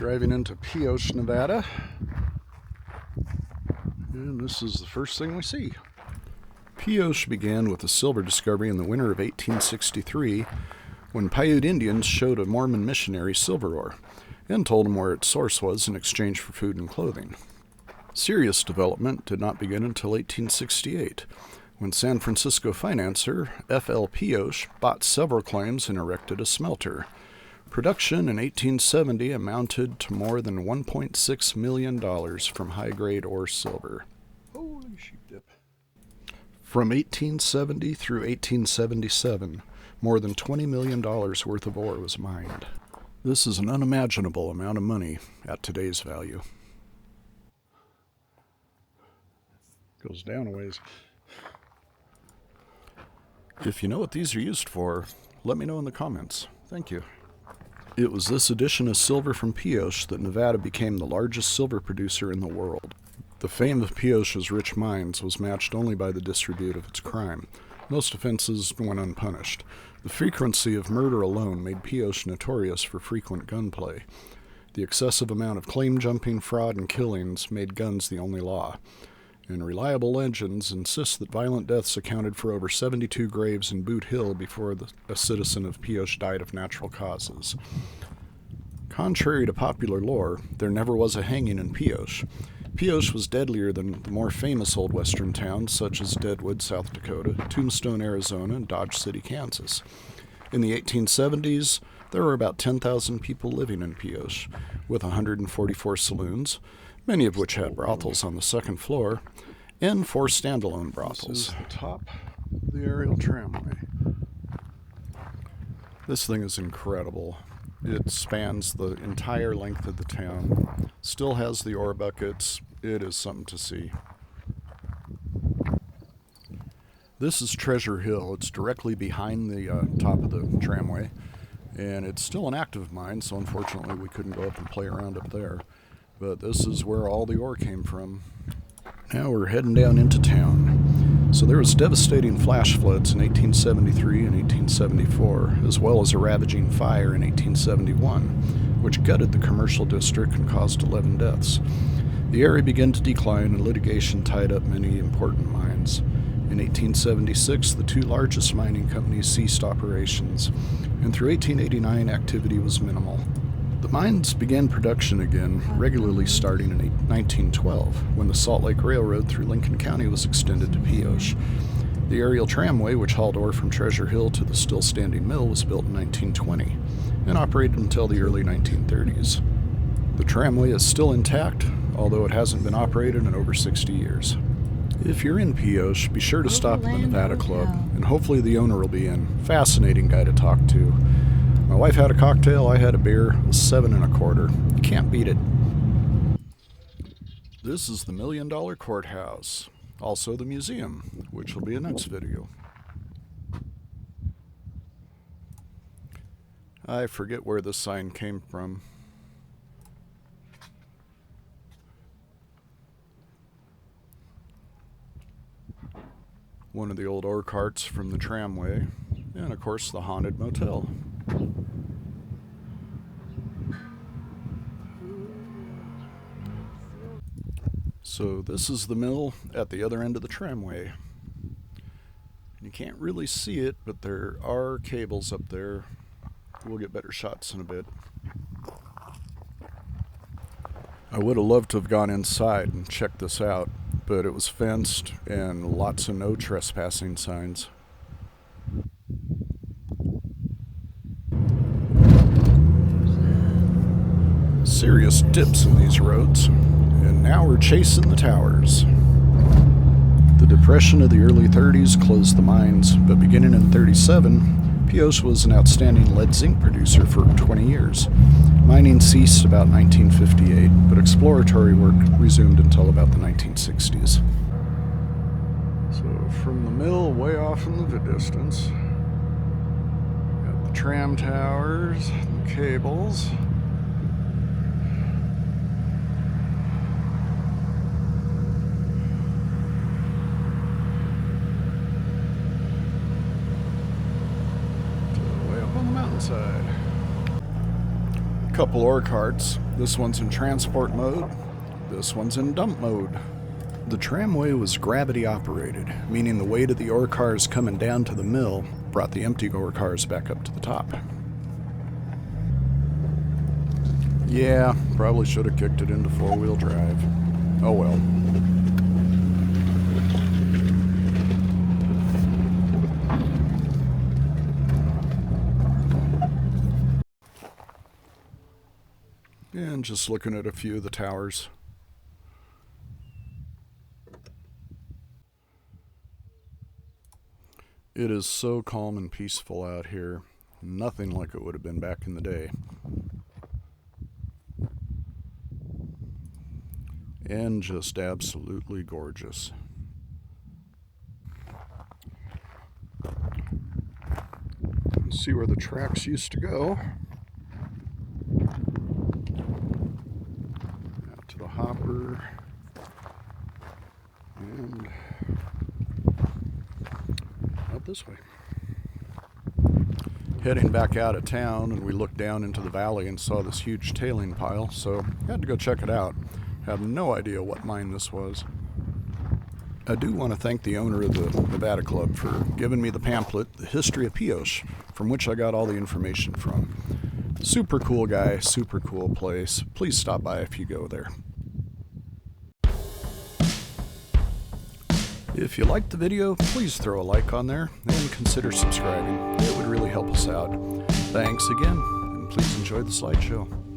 Driving into Pioche, Nevada, and this is the first thing we see. Pioche began with a silver discovery in the winter of 1863 when Paiute Indians showed a Mormon missionary silver ore and told him where its source was in exchange for food and clothing. Serious development did not begin until 1868, when San Francisco financier F.L. Pioche bought several claims and erected a smelter. Production in 1870 amounted to more than $1.6 million from high-grade ore silver. Holy sheep dip. From 1870 through 1877, more than $20 million worth of ore was mined. This is an unimaginable amount of money at today's value. Goes down a ways. If you know what these are used for, let me know in the comments. Thank you. It was this addition of silver from Pioche that Nevada became the largest silver producer in the world. The fame of Pioche's rich mines was matched only by the disrepute of its crime. Most offenses went unpunished. The frequency of murder alone made Pioche notorious for frequent gunplay. The excessive amount of claim jumping, fraud, and killings made guns the only law. And reliable legends insist that violent deaths accounted for over 72 graves in Boot Hill before a citizen of Pioche died of natural causes. Contrary to popular lore, there never was a hanging in Pioche. Pioche was deadlier than the more famous old western towns such as Deadwood, South Dakota, Tombstone, Arizona, and Dodge City, Kansas. In the 1870s, there were about 10,000 people living in Pioche, with 144 saloons, many of which had brothels on the second floor, and 4 standalone brothels. This is the top of the aerial tramway. This thing is incredible. It spans the entire length of the town, still has the ore buckets. It is something to see. This is Treasure Hill. It's directly behind the top of the tramway, and it's still an active mine, so unfortunately we couldn't go up and play around up there. But this is where all the ore came from. Now we're heading down into town. So there was devastating flash floods in 1873 and 1874, as well as a ravaging fire in 1871, which gutted the commercial district and caused 11 deaths. The area began to decline and litigation tied up many important mines. In 1876, the 2 largest mining companies ceased operations, and through 1889, activity was minimal. The mines began production again, regularly starting in 1912, when the Salt Lake Railroad through Lincoln County was extended to Pioche. The aerial tramway, which hauled ore from Treasure Hill to the still-standing mill, was built in 1920 and operated until the early 1930s. The tramway is still intact, although it hasn't been operated in over 60 years. If you're in Pioche, be sure to stop at the Nevada Club, and hopefully the owner will be in. Fascinating guy to talk to. My wife had a cocktail, I had a beer. It was 7 1/4. You can't beat it. This is the $1 Million Courthouse. Also the museum, which will be a next video. I forget where this sign came from. One of the old ore carts from the tramway, and of course the haunted motel. So this is the mill at the other end of the tramway. You can't really see it, but there are cables up there. We'll get better shots in a bit. I would have loved to have gone inside and checked this out, but it was fenced and lots of no trespassing signs. Serious dips in these roads, and now we're chasing the towers. The Depression of the early 30s closed the mines, but beginning in 37, Pioche was an outstanding lead-zinc producer for 20 years. Mining ceased about 1958, but exploratory work resumed until about the 1960s. So from the mill way off in the distance, got the tram towers, the cables. Way up on the mountainside. A couple ore carts. This one's in transport mode. This one's in dump mode. The tramway was gravity operated, meaning the weight of the ore cars coming down to the mill brought the empty ore cars back up to the top. Yeah, probably should have kicked it into four-wheel drive. Oh well. And just looking at a few of the towers. It is so calm and peaceful out here. Nothing like it would have been back in the day. And just absolutely gorgeous. Let's see where the tracks used to go. Out to the hopper. And out this way. Heading back out of town, and we looked down into the valley and saw this huge tailing pile, so I had to go check it out. Had no idea what mine this was. I do want to thank the owner of the Nevada Club for giving me the pamphlet, The History of Pioche, from which I got all the information from. Super cool guy, super cool place. Please stop by if you go there. If you liked the video, please throw a like on there and consider subscribing. It would really help us out. Thanks again, and please enjoy the slideshow.